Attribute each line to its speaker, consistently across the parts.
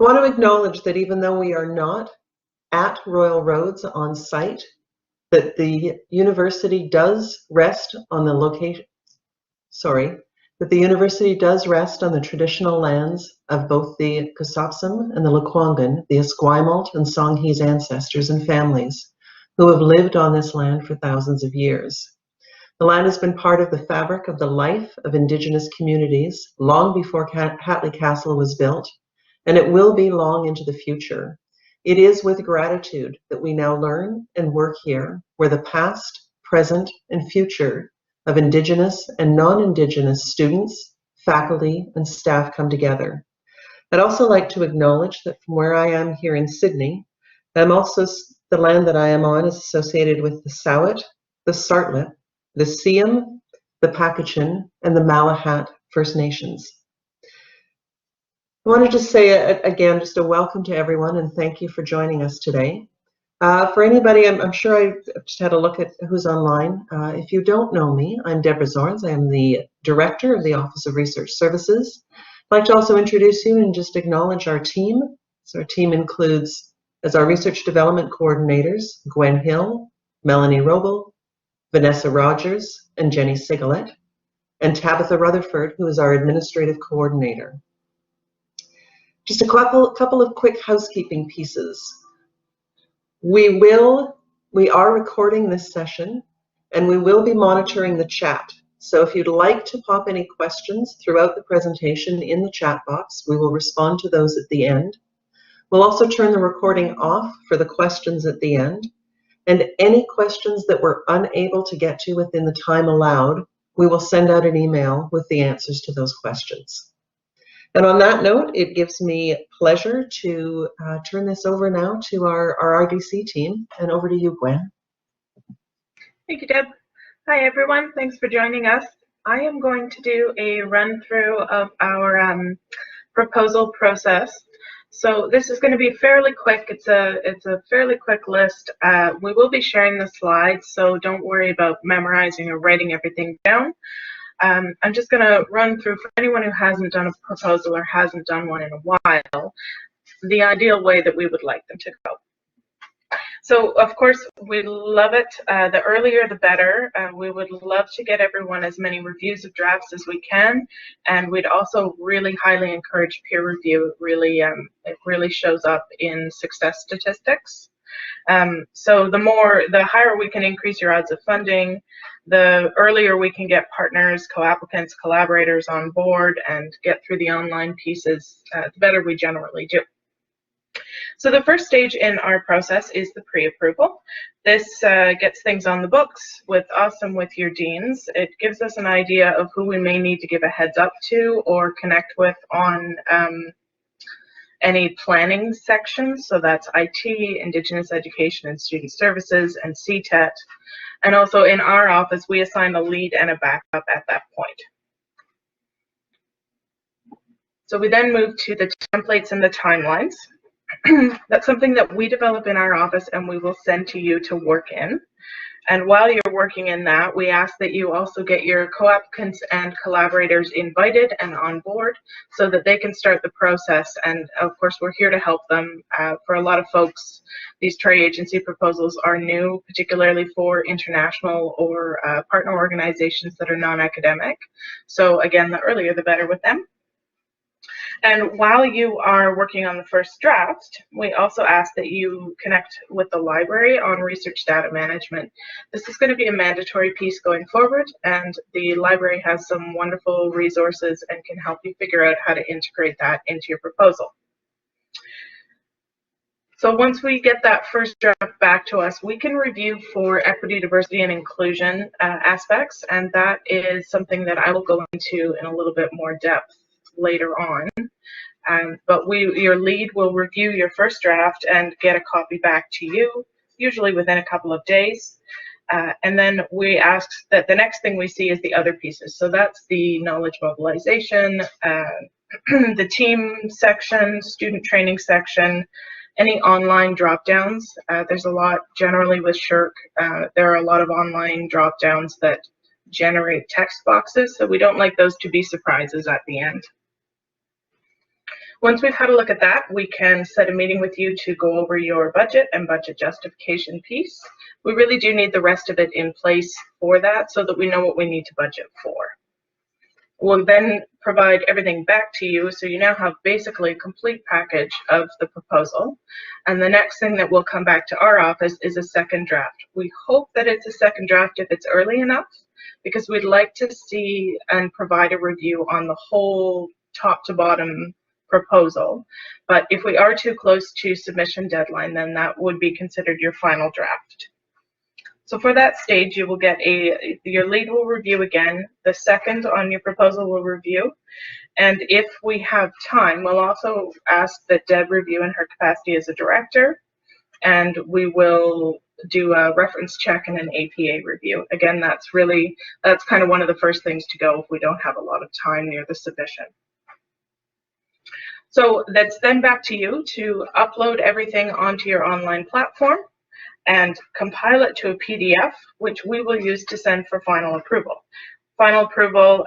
Speaker 1: I want to acknowledge that even though we are not at Royal Roads on site, that the university does rest on the location, that the university does rest on the traditional lands of both the Kusapsum and the Lekwungen, the Esquimalt and Songhees ancestors and families who have lived on this land for thousands of years. The land has been part of the fabric of the life of Indigenous communities long before Hatley Castle was built, and it will be long into the future. It is with gratitude that we now learn and work here, where the past, present, and future of Indigenous and non-Indigenous students, faculty, and staff come together. I'd also like to acknowledge that from where I am here in Sydney, the land that I am on is associated with the Sowet, the Sartlet, the Siam, the Pakachin, and the Malahat First Nations. I wanted to say again, just a welcome to everyone and thank you for joining us today. For anybody, I'm sure I just had a look at who's online. If you don't know me, I'm Deborah Zorns. I am the Director of the Office of Research Services. I'd like to also introduce you and just acknowledge our team. So our team includes, as our Research Development Coordinators, Gwen Hill, Melanie Robel, Vanessa Rogers, and Jenny Sigalet, and Tabitha Rutherford, who is our Administrative Coordinator. Just a couple of quick housekeeping pieces. We are recording this session and we will be monitoring the chat. So if you'd like to pop any questions throughout the presentation in the chat box, we will respond to those at the end. We'll also turn the recording off for the questions at the end. And any questions that we're unable to get to within the time allowed, we will send out an email with the answers to those questions. And on that note, it gives me pleasure to turn this over now to our RDC team, and over to you, Gwen.
Speaker 2: Thank you, Deb. Hi, everyone. Thanks for joining us. I am going to do a run-through of our proposal process. So this is going to be fairly quick. It's a fairly quick list. We will be sharing the slides, so don't worry about memorizing or writing everything down. I'm just going to run through, for anyone who hasn't done a proposal or hasn't done one in a while, the ideal way that we would like them to go. So, of course, we love it. The earlier, the better. We would love to get everyone as many reviews of drafts as we can, and we'd also really highly encourage peer review. It really shows up in success statistics. So the higher we can increase your odds of funding, the earlier we can get partners, co-applicants, collaborators on board and get through the online pieces, the better we generally do. So the first stage in our process is the pre-approval. This gets things on the books with us and with your deans. It gives us an idea of who we may need to give a heads up to or connect with on any planning sections. So that's IT, Indigenous Education and Student Services, and CTET. And also in our office, we assign a lead and a backup at that point. So we then move to the templates and the timelines. That's something that we develop in our office and we will send to you to work in. And while you're working in that, we ask that you also get your co-applicants and collaborators invited and on board so that they can start the process. And of course, we're here to help them. For a lot of folks, these tri-agency proposals are new, particularly for international or partner organizations that are non-academic. So again, the earlier the better with them. And while you are working on the first draft, we also ask that you connect with the library on research data management. This is going to be a mandatory piece going forward, and the library has some wonderful resources and can help you figure out how to integrate that into your proposal. So once we get that first draft back to us, we can review for equity, diversity, and inclusion aspects, and that is something that I will go into in a little bit more depth later on. But your lead will review your first draft and get a copy back to you, usually within a couple of days. And then we ask that the next thing we see is the other pieces. So that's the knowledge mobilization, the team section, student training section, any online drop-downs. There's a lot generally with SSHRC. There are a lot of online drop-downs that generate text boxes, so we don't like those to be surprises at the end. Once we've had a look at that, we can set a meeting with you to go over your budget and budget justification piece. We really do need the rest of it in place for that so that we know what we need to budget for. We'll then provide everything back to you, so you now have basically a complete package of the proposal. And the next thing that will come back to our office is a second draft. We hope that it's a second draft if it's early enough, because we'd like to see and provide a review on the whole top to bottom proposal. But if we are too close to submission deadline, then that would be considered your final draft. So for that stage, you will get your lead will review again, the second on your proposal will review, and if we have time, we'll also ask that Deb review in her capacity as a director, and we will do a reference check and an APA review. Again, that's kind of one of the first things to go if we don't have a lot of time near the submission. So that's then back to you to upload everything onto your online platform and compile it to a PDF, which we will use to send for final approval. Final approval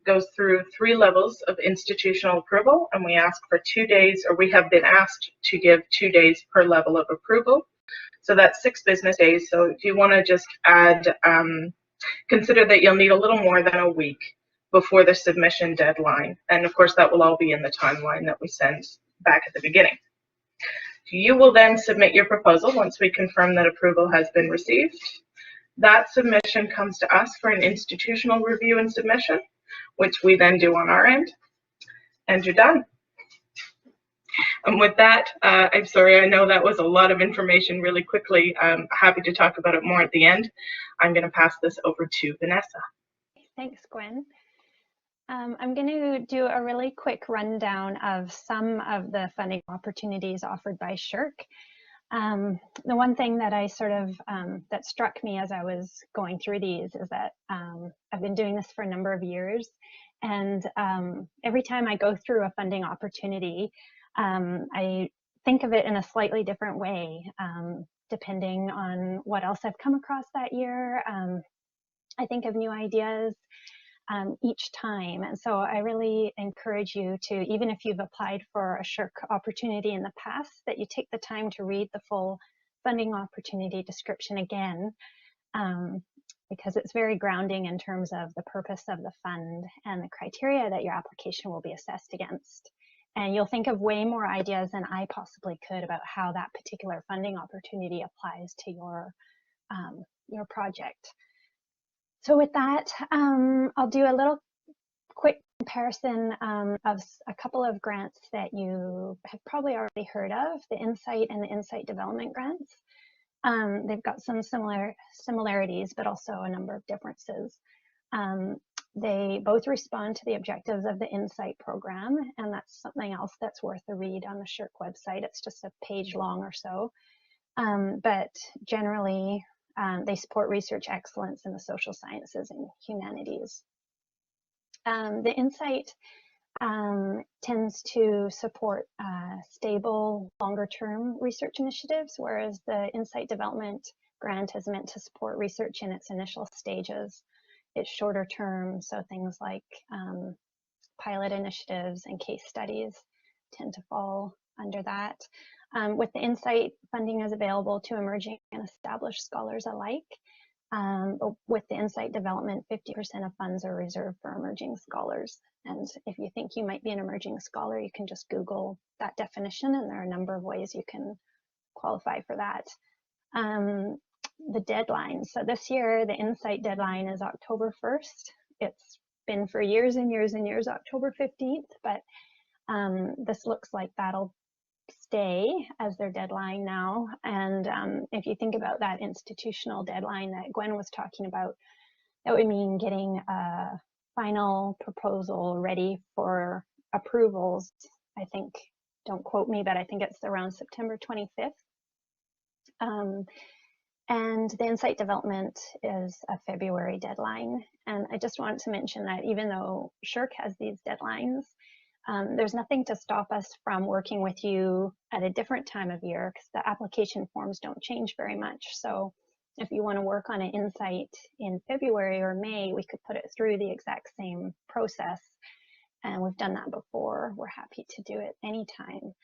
Speaker 2: goes through 3 levels of institutional approval, and we ask for 2 days, or we have been asked to give 2 days per level of approval. So that's 6 business days. So if you want to just add, consider that you'll need a little more than a week before the submission deadline. And of course, that will all be in the timeline that we send back at the beginning. You will then submit your proposal once we confirm that approval has been received. That submission comes to us for an institutional review and submission, which we then do on our end, and you're done. And with that, I'm sorry, I know that was a lot of information really quickly. I'm happy to talk about it more at the end. I'm going to pass this over to Vanessa.
Speaker 3: Thanks, Gwen. I'm going to do a really quick rundown of some of the funding opportunities offered by SSHRC. The one thing that I that struck me as I was going through these is that I've been doing this for a number of years, and every time I go through a funding opportunity, I think of it in a slightly different way, depending on what else I've come across that year. I think of new ideas each time. And so I really encourage you to, even if you've applied for a SSHRC opportunity in the past, that you take the time to read the full funding opportunity description again, because it's very grounding in terms of the purpose of the fund and the criteria that your application will be assessed against. And you'll think of way more ideas than I possibly could about how that particular funding opportunity applies to your project. So with that, I'll do a little quick comparison of a couple of grants that you have probably already heard of, the Insight and the Insight Development grants. They've got some similarities, but also a number of differences. They both respond to the objectives of the Insight program, and that's something else that's worth a read on the SSHRC website. It's just a page long or so, but generally, they support research excellence in the social sciences and humanities. The Insight tends to support stable, longer-term research initiatives, whereas the Insight Development grant is meant to support research in its initial stages. It's shorter term, so things like pilot initiatives and case studies tend to fall under that. With the Insight, funding is available to emerging and established scholars alike. But with the Insight Development, 50% of funds are reserved for emerging scholars. And if you think you might be an emerging scholar, you can just Google that definition, and there are a number of ways you can qualify for that. The deadline. So this year, the Insight deadline is October 1st. It's been for years and years and years, October 15th, but this looks like that'll stay as their deadline now. And if you think about that institutional deadline that Gwen was talking about, that would mean getting a final proposal ready for approvals. I think, don't quote me, but I think it's around September 25th. And the Insight Development is a February deadline. And I just want to mention that even though SSHRC has these deadlines, there's nothing to stop us from working with you at a different time of year, because the application forms don't change very much. So if you want to work on an Insight in February or May, we could put it through the exact same process. and we've done that before. We're happy to do it anytime.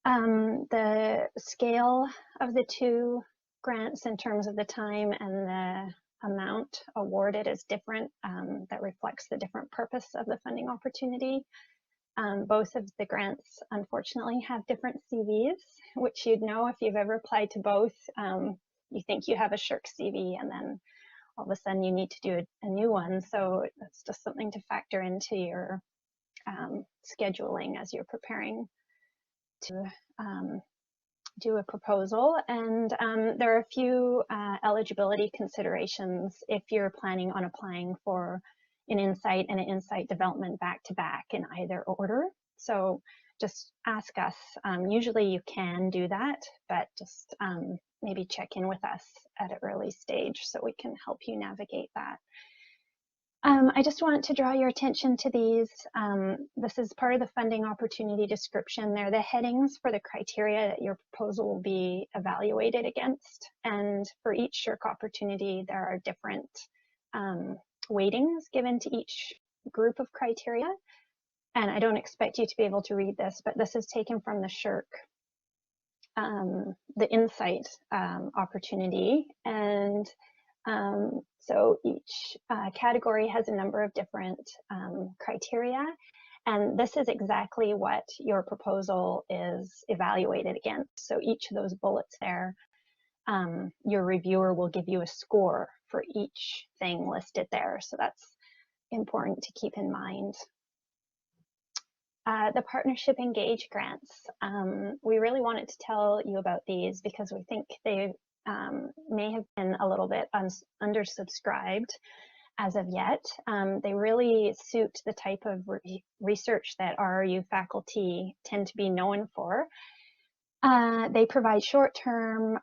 Speaker 3: The scale of the two grants in terms of the time and the amount awarded is different. That reflects the different purpose of the funding opportunity. Both of the grants, unfortunately, have different CVs, which you'd know if you've ever applied to both. You think you have a SSHRC CV, and then all of a sudden you need to do a new one. So that's just something to factor into your scheduling as you're preparing to do a proposal. And there are a few eligibility considerations if you're planning on applying for an insight and an insight development back to back in either order. So just ask us. Usually you can do that, but just maybe check in with us at an early stage so we can help you navigate that. I just want to draw your attention to these. This is part of the funding opportunity description. They're the headings for the criteria that your proposal will be evaluated against. And for each SSHRC opportunity, there are different weightings given to each group of criteria. And I don't expect you to be able to read this, but this is taken from the SSHRC, the insight opportunity. And so each category has a number of different criteria, and this is exactly what your proposal is evaluated against. So each of those bullets there, your reviewer will give you a score for each thing listed there. So that's important to keep in mind. The Partnership Engage grants, we really wanted to tell you about these because we think they may have been a little bit undersubscribed as of yet. They really suit the type of research that RRU faculty tend to be known for. They provide short-term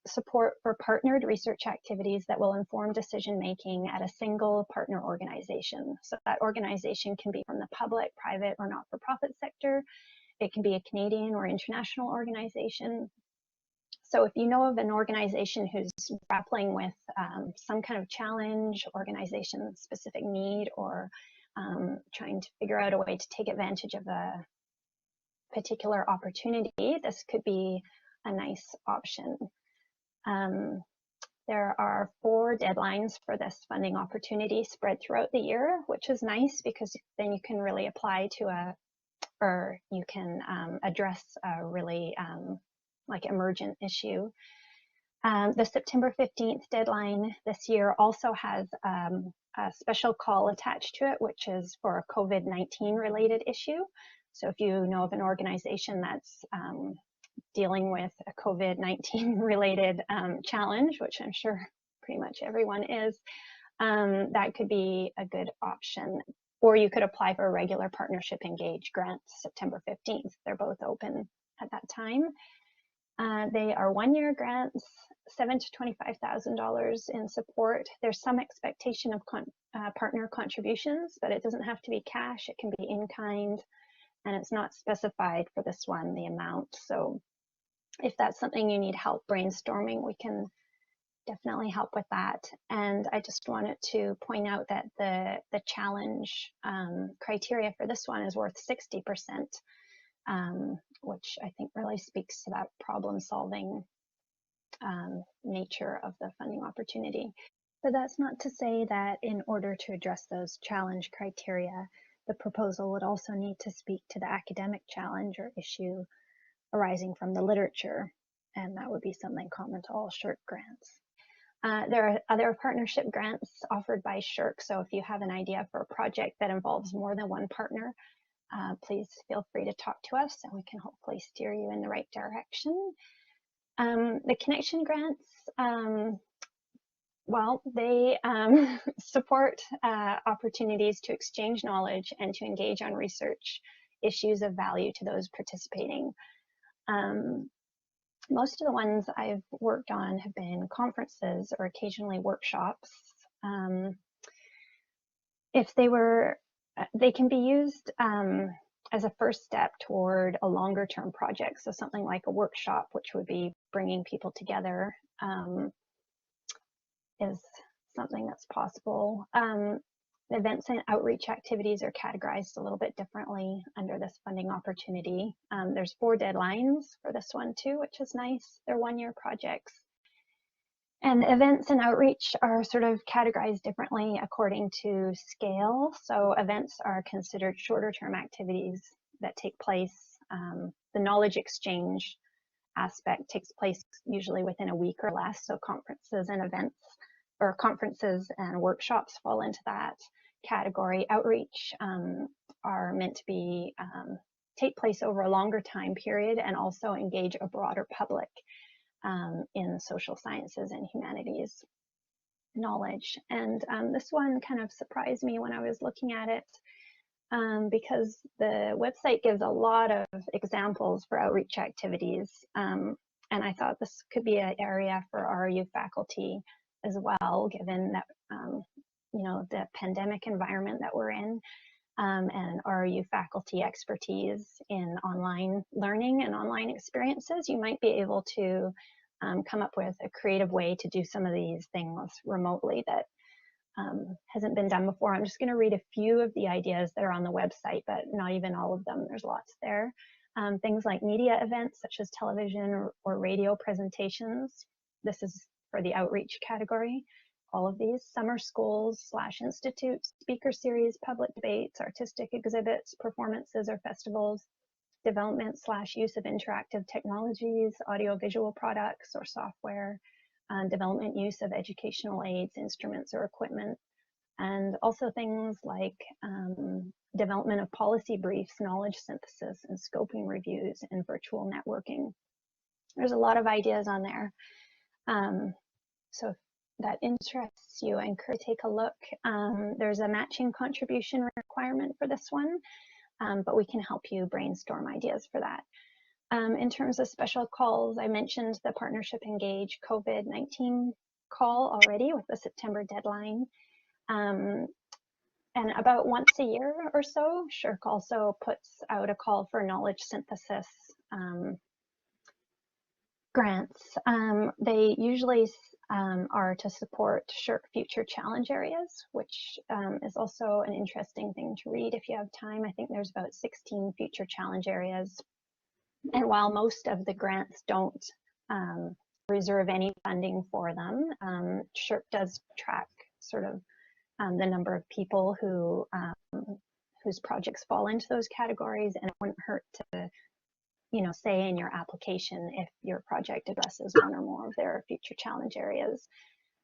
Speaker 3: support for partnered research activities that will inform decision-making at a single partner organization. So that organization can be from the public, private, or not-for-profit sector. It can be a Canadian or international organization. So if you know of an organization who's grappling with some kind of challenge, organization-specific need, or trying to figure out a way to take advantage of a particular opportunity, this could be a nice option. There are 4 deadlines for this funding opportunity spread throughout the year, which is nice because then you can really apply to or you can address a really like emergent issue. The September 15th deadline this year also has a special call attached to it, which is for a COVID-19 related issue. So if you know of an organization that's dealing with a COVID-19 related challenge, which I'm sure pretty much everyone is, that could be a good option. Or you could apply for a regular Partnership Engage grant September 15th. They're both open at that time. They are 1-year grants, $7,000 to $25,000 in support. There's some expectation of partner contributions, but it doesn't have to be cash. It can be in kind, and it's not specified for this one, the amount. So if that's something you need help brainstorming, we can definitely help with that. And I just wanted to point out that the challenge criteria for this one is worth 60%. Which I think really speaks to that problem-solving nature of the funding opportunity. But that's not to say that in order to address those challenge criteria, the proposal would also need to speak to the academic challenge or issue arising from the literature, and that would be something common to all SSHRC grants. There are other partnership grants offered by SSHRC, so if you have an idea for a project that involves more than one partner, please feel free to talk to us and we can hopefully steer you in the right direction. The connection grants, well, they support opportunities to exchange knowledge and to engage on research issues of value to those participating. Most of the ones I've worked on have been conferences or occasionally workshops. If they can be used as a first step toward a longer term project. So something like a workshop, which would be bringing people together, is something that's possible. The events and outreach activities are categorized a little bit differently under this funding opportunity. There's 4 deadlines for this one too, which is nice. They're 1-year projects. And events and outreach are sort of categorized differently according to scale. So events are considered shorter term activities that take place. The knowledge exchange aspect takes place usually within a week or less. So conferences and events, or conferences and workshops fall into that category. Outreach are meant to be take place over a longer time period and also engage a broader public in social sciences and humanities knowledge. And this one kind of surprised me when I was looking at it because the website gives a lot of examples for outreach activities. And I thought this could be an area for RU faculty as well, given that, you know, the pandemic environment that we're in, and RU faculty expertise in online learning and online experiences. You might be able to come up with a creative way to do some of these things remotely that hasn't been done before. I'm just going to read a few of the ideas that are on the website, but not even all of them. There's lots there. Things like media events such as television or radio presentations. This is for the outreach category. All of these: summer schools / institutes, speaker series, public debates, artistic exhibits, performances or festivals, development / use of interactive technologies, audiovisual products or software, development use of educational aids, instruments or equipment, and also things like development of policy briefs, knowledge synthesis, and scoping reviews, and virtual networking. There's a lot of ideas on there. So if that interests you, I encourage you to take a look. There's a matching contribution requirement for this one, but we can help you brainstorm ideas for that. In terms of special calls, I mentioned the Partnership Engage COVID-19 call already with the September deadline. And about once a year or so, SSHRC also puts out a call for knowledge synthesis grants. They usually are to support SSHRC Future Challenge Areas, which is also an interesting thing to read if you have time. I think there's about 16 Future Challenge Areas. And while most of the grants don't reserve any funding for them, SSHRC does track sort of the number of people who whose projects fall into those categories, and it wouldn't hurt to, you know, say in your application if your project addresses one or more of their future challenge areas.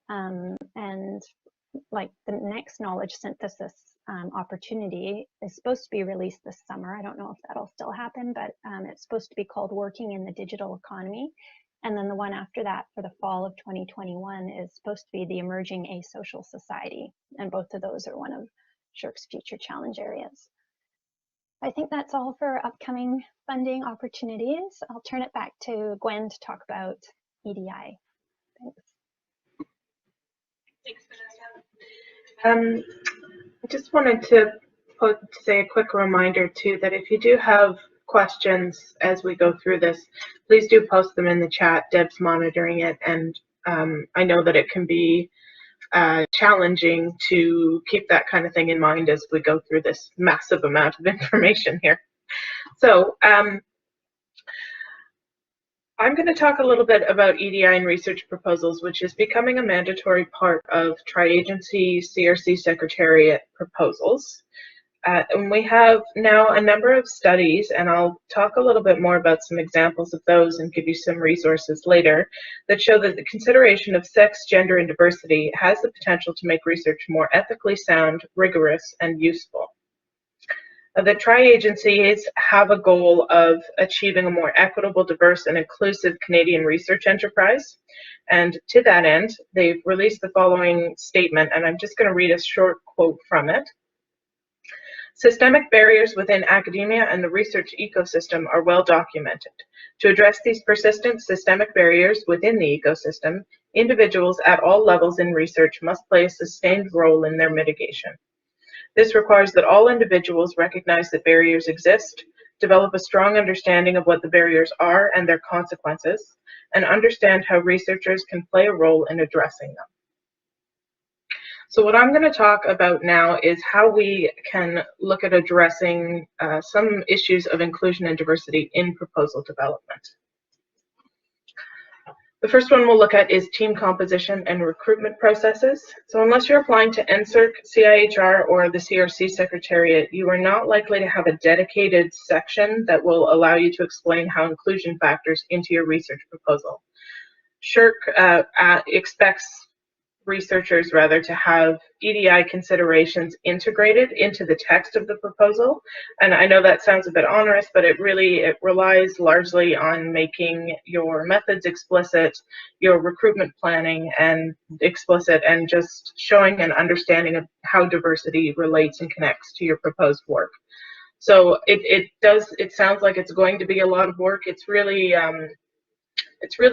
Speaker 3: And like the next knowledge synthesis opportunity is supposed to be released this summer. I don't know if that'll still happen, but it's supposed to be called Working in the Digital Economy. And then the one after that for the fall of 2021 is supposed to be the Emerging Asocial Society. And both of those are one of SSHRC's future challenge areas. I think that's all for upcoming funding opportunities. I'll turn it back to Gwen to talk about EDI. Thanks.
Speaker 2: Thanks, Vanessa. I just wanted to say a quick reminder too that if you do have questions as we go through this, please do post them in the chat. Deb's monitoring it, and I know that it can be challenging to keep that kind of thing in mind as we go through this massive amount of information here. So I'm going to talk a little bit about EDI and research proposals, which is becoming a mandatory part of Tri-Agency CRC Secretariat proposals. And we have now a number of studies, and I'll talk a little bit more about some examples of those and give you some resources later, that show that the consideration of sex, gender, and diversity has the potential to make research more ethically sound, rigorous, and useful. The tri-agencies have a goal of achieving a more equitable, diverse, and inclusive Canadian research enterprise. And to that end, they've released the following statement, and I'm just going to read a short quote from it. Systemic barriers within academia and the research ecosystem are well documented. To address these persistent systemic barriers within the ecosystem, individuals at all levels in research must play a sustained role in their mitigation. This requires that all individuals recognize that barriers exist, develop a strong understanding of what the barriers are and their consequences, and understand how researchers can play a role in addressing them. So what I'm going to talk about now is how we can look at addressing some issues of inclusion and diversity in proposal development. The first one we'll look at is team composition and recruitment processes. So unless you're applying to NSERC, CIHR, or the CRC Secretariat, you are not likely to have a dedicated section that will allow you to explain how inclusion factors into your research proposal. SSHRC expects researchers to have EDI considerations integrated into the text of the proposal. And I know that sounds a bit onerous, but it relies largely on making your methods explicit, your recruitment planning and explicit, and just showing an understanding of how diversity relates and connects to your proposed work. So it sounds like it's going to be a lot of work. It's really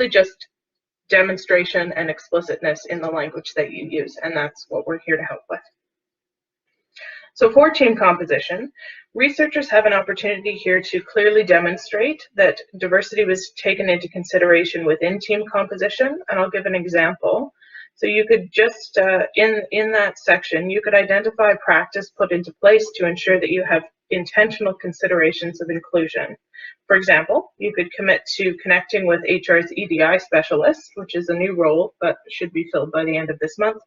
Speaker 2: just demonstration and explicitness in the language that you use, and that's what we're here to help with. So for team composition, researchers have an opportunity here to clearly demonstrate that diversity was taken into consideration within team composition, and I'll give an example. So you could just, in that section, you could identify practice put into place to ensure that you have intentional considerations of inclusion. For example, you could commit to connecting with HR's EDI specialist, which is a new role but should be filled by the end of this month,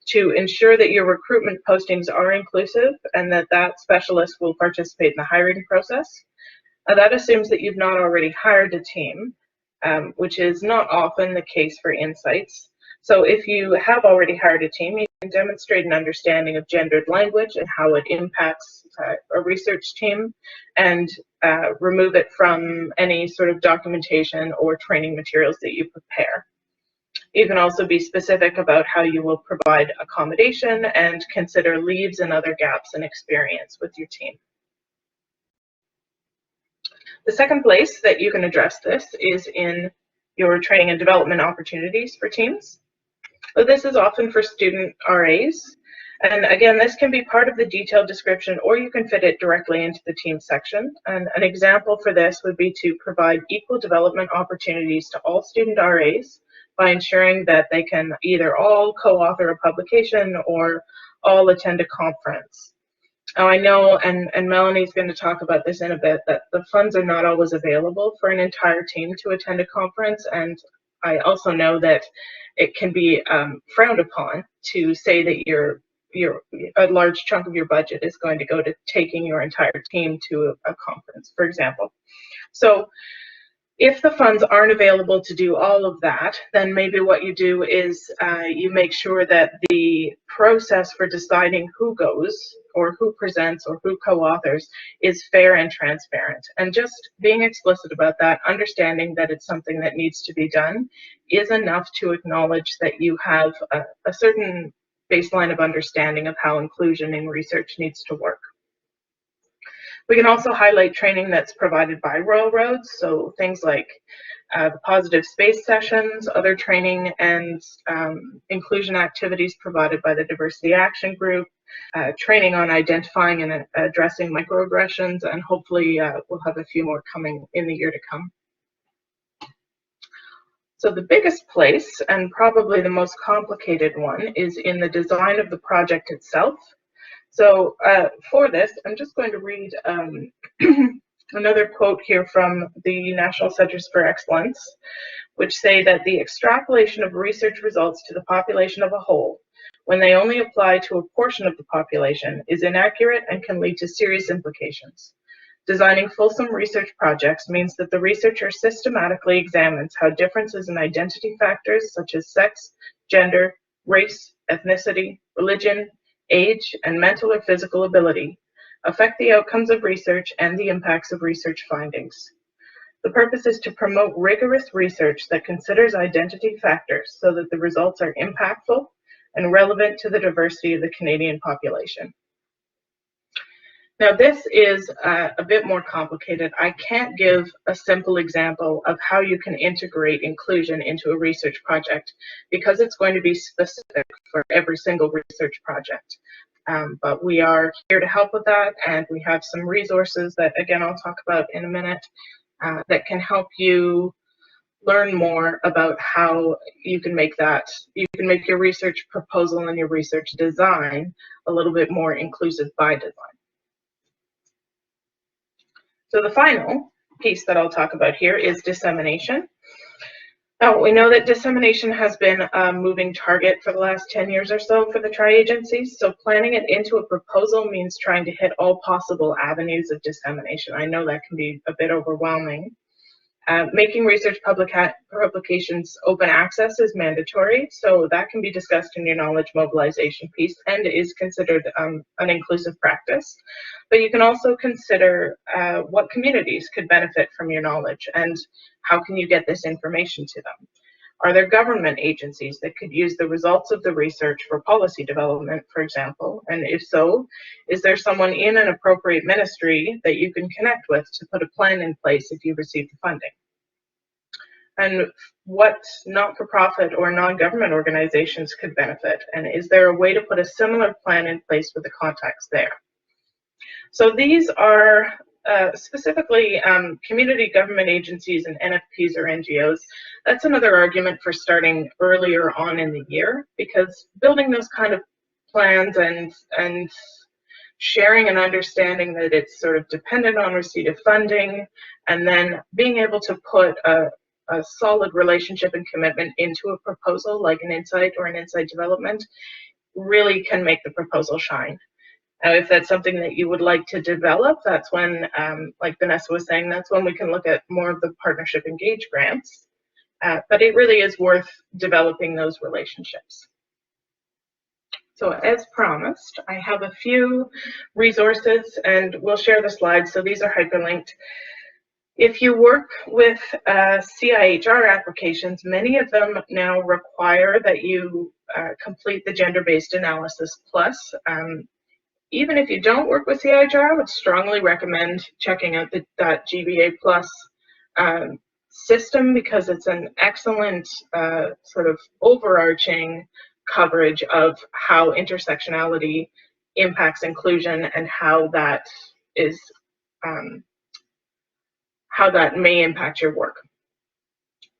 Speaker 2: to ensure that your recruitment postings are inclusive and that specialist will participate in the hiring process. That assumes that you've not already hired a team, which is not often the case for insights. So if you have already hired a team, you can demonstrate an understanding of gendered language and how it impacts a research team, and remove it from any sort of documentation or training materials that you prepare. You can also be specific about how you will provide accommodation and consider leaves and other gaps in experience with your team. The second place that you can address this is in your training and development opportunities for teams. So this is often for student RAs. And again, this can be part of the detailed description, or you can fit it directly into the team section. And an example for this would be to provide equal development opportunities to all student RAs by ensuring that they can either all co-author a publication or all attend a conference. Now I know, and Melanie's going to talk about this in a bit, that the funds are not always available for an entire team to attend a conference, and I also know that it can be frowned upon to say that a large chunk of your budget is going to go to taking your entire team to a conference, for example. So if the funds aren't available to do all of that, then maybe what you do is you make sure that the process for deciding who goes or who presents or who co-authors is fair and transparent. And just being explicit about that, understanding that it's something that needs to be done, is enough to acknowledge that you have a certain baseline of understanding of how inclusion in research needs to work. We can also highlight training that's provided by Royal Roads, so things like the positive space sessions, other training and inclusion activities provided by the Diversity Action Group, training on identifying and addressing microaggressions, and hopefully we'll have a few more coming in the year to come. So the biggest place, and probably the most complicated one, is in the design of the project itself. So for this, I'm just going to read another quote here from the National Centers for Excellence, which say that the extrapolation of research results to the population of a whole, when they only apply to a portion of the population, is inaccurate and can lead to serious implications. Designing fulsome research projects means that the researcher systematically examines how differences in identity factors such as sex, gender, race, ethnicity, religion, age, and mental or physical ability affect the outcomes of research and the impacts of research findings. The purpose is to promote rigorous research that considers identity factors so that the results are impactful and relevant to the diversity of the Canadian population. Now this is a bit more complicated. I can't give a simple example of how you can integrate inclusion into a research project because it's going to be specific for every single research project. But we are here to help with that, and we have some resources that, again, I'll talk about in a minute that can help you learn more about how you can make your research proposal and your research design a little bit more inclusive by design. So the final piece that I'll talk about here is dissemination. Now, we know that dissemination has been a moving target for the last 10 years or so for the tri-agencies, so planning it into a proposal means trying to hit all possible avenues of dissemination. I know that can be a bit overwhelming. Making research publications open access is mandatory, so that can be discussed in your knowledge mobilization piece and is considered an inclusive practice. But you can also consider what communities could benefit from your knowledge and how can you get this information to them. Are there government agencies that could use the results of the research for policy development, for example? And if so, is there someone in an appropriate ministry that you can connect with to put a plan in place if you receive the funding? And what not-for-profit or non-government organizations could benefit? And is there a way to put a similar plan in place with the contacts there? So these are specifically community government agencies and NFPs or NGOs. That's another argument for starting earlier on in the year, because building those kind of plans and sharing and understanding that it's sort of dependent on receipt of funding, and then being able to put a solid relationship and commitment into a proposal like an insight or an insight development really can make the proposal shine. Now, if that's something that you would like to develop, that's when, like Vanessa was saying, that's when we can look at more of the partnership engage grants. But it really is worth developing those relationships. So as promised, I have a few resources and we'll share the slides. So these are hyperlinked. If you work with CIHR applications, many of them now require that you complete the gender-based analysis plus. Even if you don't work with CIHR, I would strongly recommend checking out that GBA Plus system, because it's an excellent sort of overarching coverage of how intersectionality impacts inclusion and how that is how that may impact your work.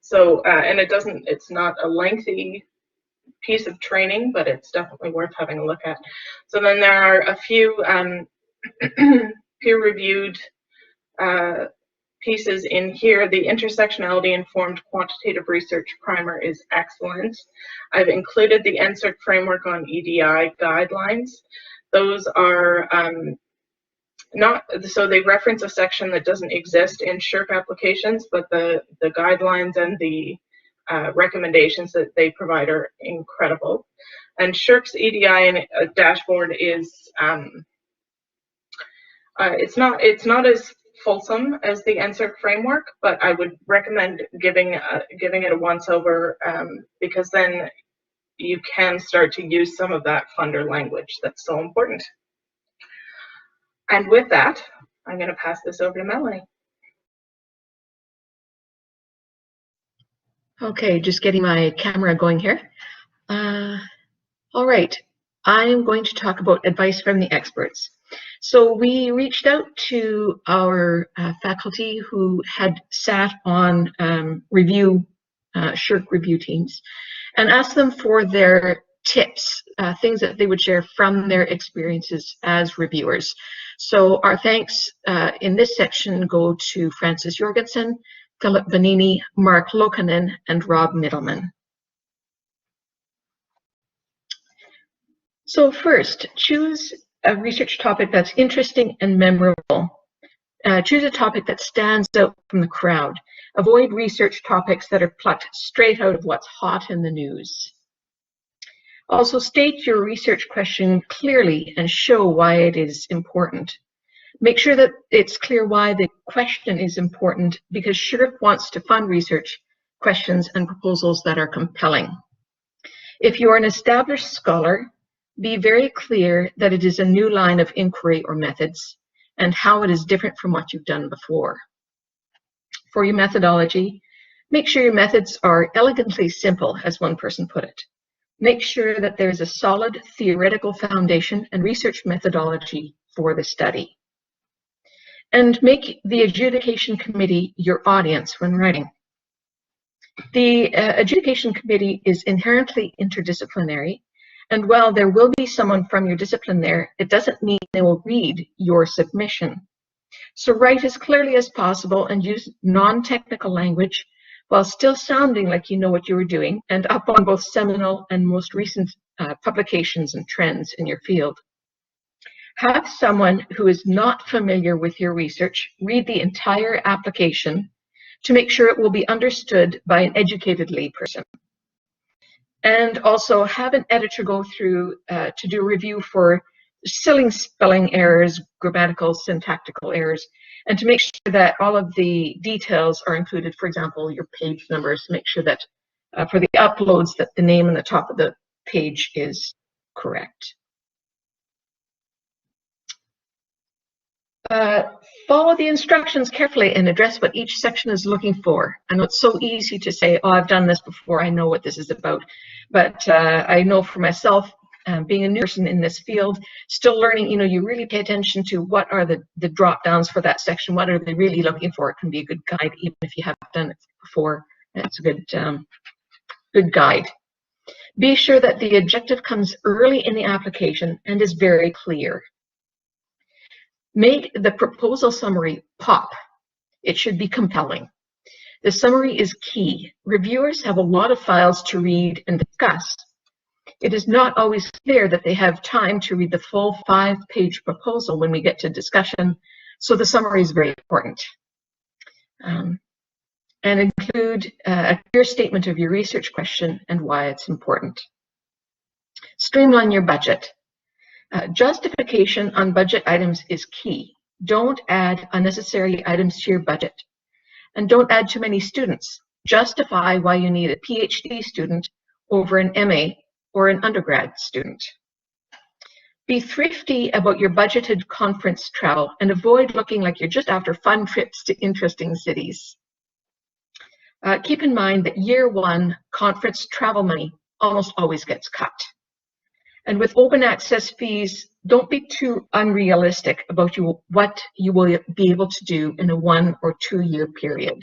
Speaker 2: So and it's not a lengthy piece of training, but it's definitely worth having a look at. So then there are a few peer-reviewed pieces in here. The intersectionality informed quantitative research primer is excellent. I've included the NSERC framework on EDI guidelines. Those are so they reference a section that doesn't exist in SSHRC applications, but the guidelines and the recommendations that they provide are incredible. And SSHRC's EDI dashboard is it's not as fulsome as the NSERC framework, but I would recommend giving it a once over, because then you can start to use some of that funder language that's so important. And with that, I'm going to pass this over to Melanie.
Speaker 4: Okay, just getting my camera going here. All right, I am going to talk about advice from the experts. So we reached out to our faculty who had sat on SSHRC review teams and asked them for their tips, things that they would share from their experiences as reviewers. So our thanks in this section go to Francis Jorgensen, Philip Vanini, Mark Lokanen, and Rob Middleman. So first, choose a research topic that's interesting and memorable. Choose a topic that stands out from the crowd. Avoid research topics that are plucked straight out of what's hot in the news. Also, state your research question clearly and show why it is important. Make sure that it's clear why the question is important, because SSHRC wants to fund research questions and proposals that are compelling. If you are an established scholar, be very clear that it is a new line of inquiry or methods and how it is different from what you've done before. For your methodology, make sure your methods are elegantly simple, as one person put it. Make sure that there is a solid theoretical foundation and research methodology for the study. And make the adjudication committee your audience when writing. The adjudication committee is inherently interdisciplinary, and while there will be someone from your discipline there, it doesn't mean they will read your submission. So write as clearly as possible and use non-technical language while still sounding like you know what you were doing, and up on both seminal and most recent publications and trends in your field. Have someone who is not familiar with your research read the entire application to make sure it will be understood by an educated layperson. And also have an editor go through to do a review for silly spelling errors, grammatical, syntactical errors, and to make sure that all of the details are included, for example, your page numbers, to make sure that for the uploads that the name on the top of the page is correct. Follow the instructions carefully and address what each section is looking for. I know it's so easy to say, oh, I've done this before, I know what this is about. But I know for myself, being a new person in this field, still learning, you really pay attention to what are the drop downs for that section, what are they really looking for. It can be a good guide, even if you haven't done it before. It's a good guide. Be sure that the objective comes early in the application and is very clear. Make the proposal summary pop. It should be compelling. The summary is key. Reviewers have a lot of files to read and discuss. It is not always clear that they have time to read the full 5-page proposal when we get to discussion, so the summary is very important. And include a clear statement of your research question and why it's important. Streamline your budget. Justification on budget items is key. Don't add unnecessary items to your budget. And don't add too many students. Justify why you need a PhD student over an MA or an undergrad student. Be thrifty about your budgeted conference travel and avoid looking like you're just after fun trips to interesting cities. Keep in mind that year one conference travel money almost always gets cut. And with open access fees, don't be too unrealistic about what you will be able to do in a 1 or 2 year period.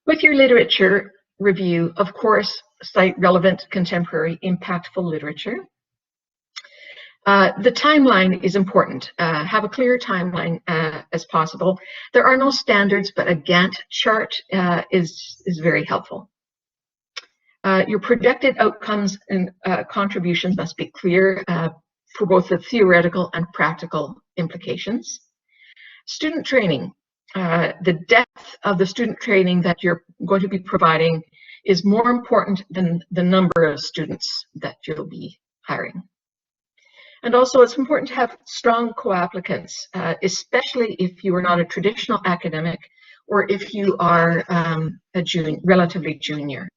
Speaker 4: With your literature review, of course, cite relevant, contemporary, impactful literature. The timeline is important. Have a clear timeline as possible. There are no standards, but a Gantt chart is very helpful. Your projected outcomes and contributions must be clear for both the theoretical and practical implications. Student training. The depth of the student training that you're going to be providing is more important than the number of students that you'll be hiring. And also, it's important to have strong co-applicants, especially if you are not a traditional academic or if you are relatively junior.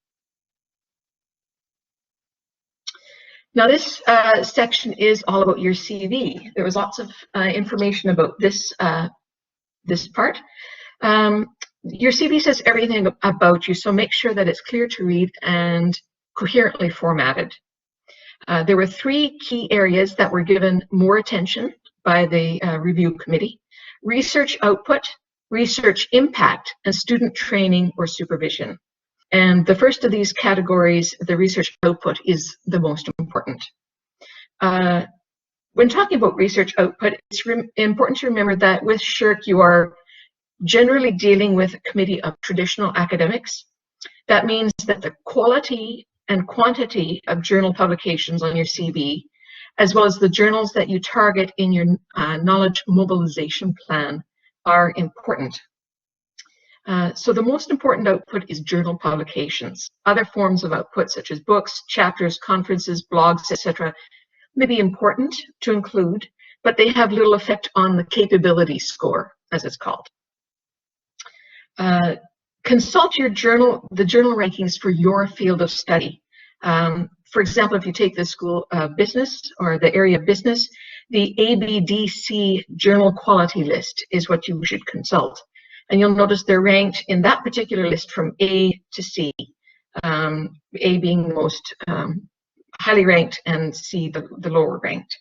Speaker 4: Now, this section is all about your CV. There was lots of information about this part. Your CV says everything about you, so make sure that it's clear to read and coherently formatted. There were 3 key areas that were given more attention by the review committee: research output, research impact, and student training or supervision. And the first of these categories, the research output, is the most important. When talking about research output, it's important to remember that with SSHRC, you are generally dealing with a committee of traditional academics. That means that the quality and quantity of journal publications on your CV, as well as the journals that you target in your knowledge mobilization plan, are important. So the most important output is journal publications. Other forms of output, such as books, chapters, conferences, blogs, etc., may be important to include, but they have little effect on the capability score, as it's called. Consult the journal rankings for your field of study. For example, if you take the School of Business or the area of business, the ABDC journal quality list is what you should consult. And you'll notice they're ranked in that particular list from A to C, A being the most highly ranked and C the lower ranked.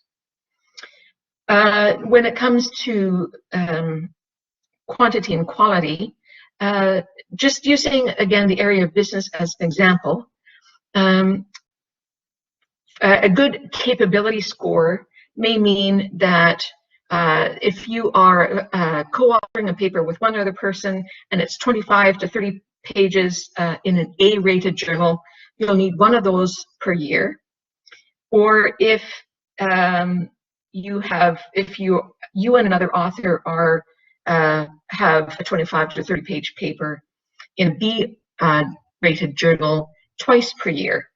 Speaker 4: When it comes to quantity and quality, Just using, again, the area of business as an example, a good capability score may mean that if you are co-authoring a paper with one other person and it's 25 to 30 pages in an A-rated journal, you'll need one of those per year. Or if you and another author are have a 25 to 30 page paper in a B-rated journal twice per year.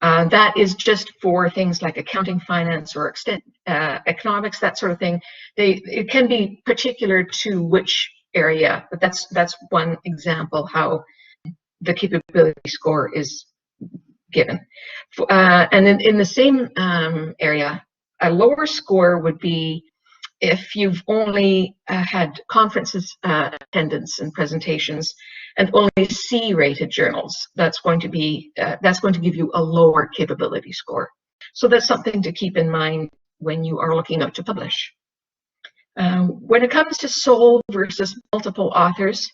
Speaker 4: That is just for things like accounting, finance, or economics, that sort of thing. It can be particular to which area, but that's one example how the capability score is given. And in the same area, a lower score would be if you've only had conferences attendance and presentations and only C-rated journals. That's going to give you a lower capability score. So that's something to keep in mind when you are looking out to publish. When it comes to sole versus multiple authors,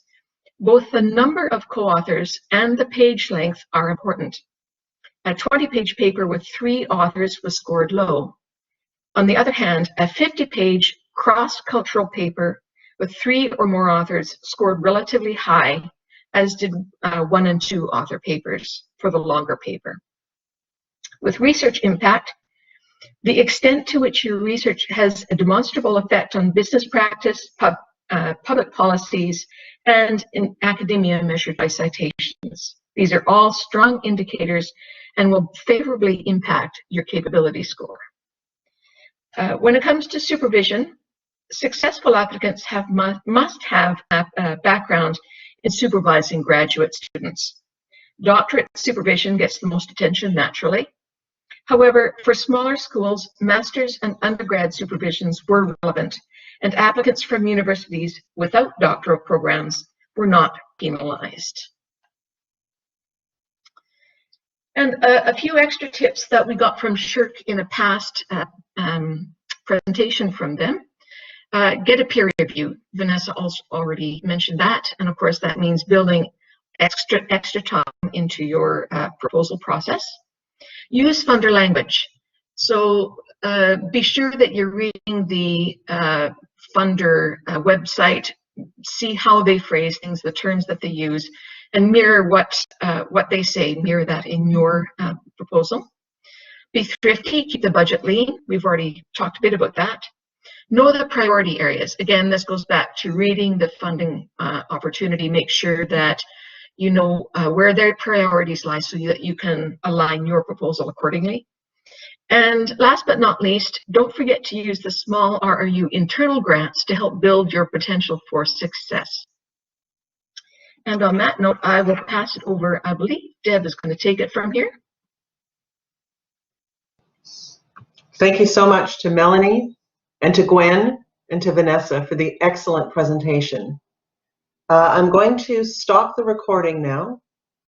Speaker 4: both the number of co-authors and the page length are important. A 20-page paper with 3 authors was scored low. On the other hand, a 50-page cross-cultural paper with 3 or more authors scored relatively high, as did 1 and 2 author papers for the longer paper. With research impact, the extent to which your research has a demonstrable effect on business practice, public policies, and in academia measured by citations. These are all strong indicators and will favorably impact your capability score. When it comes to supervision, successful applicants must have a background in supervising graduate students. Doctorate supervision gets the most attention naturally. However, for smaller schools, master's and undergrad supervisions were relevant, and applicants from universities without doctoral programs were not penalized. And a few extra tips that we got from SSHRC in a past presentation from them. Get a peer review. Vanessa also already mentioned that. And of course, that means building extra time into your proposal process. Use funder language. So be sure that you're reading the funder website, see how they phrase things, the terms that they use, and mirror what they say, mirror that in your proposal. Be thrifty, keep the budget lean. We've already talked a bit about that. Know the priority areas. Again, this goes back to reading the funding opportunity. Make sure that you know where their priorities lie so that you can align your proposal accordingly. And last but not least, don't forget to use the small RRU internal grants to help build your potential for success. And on that note, I will pass it over. I believe Deb is going to take it from here.
Speaker 1: Thank you so much to Melanie and to Gwen and to Vanessa for the excellent presentation. I'm going to stop the recording now.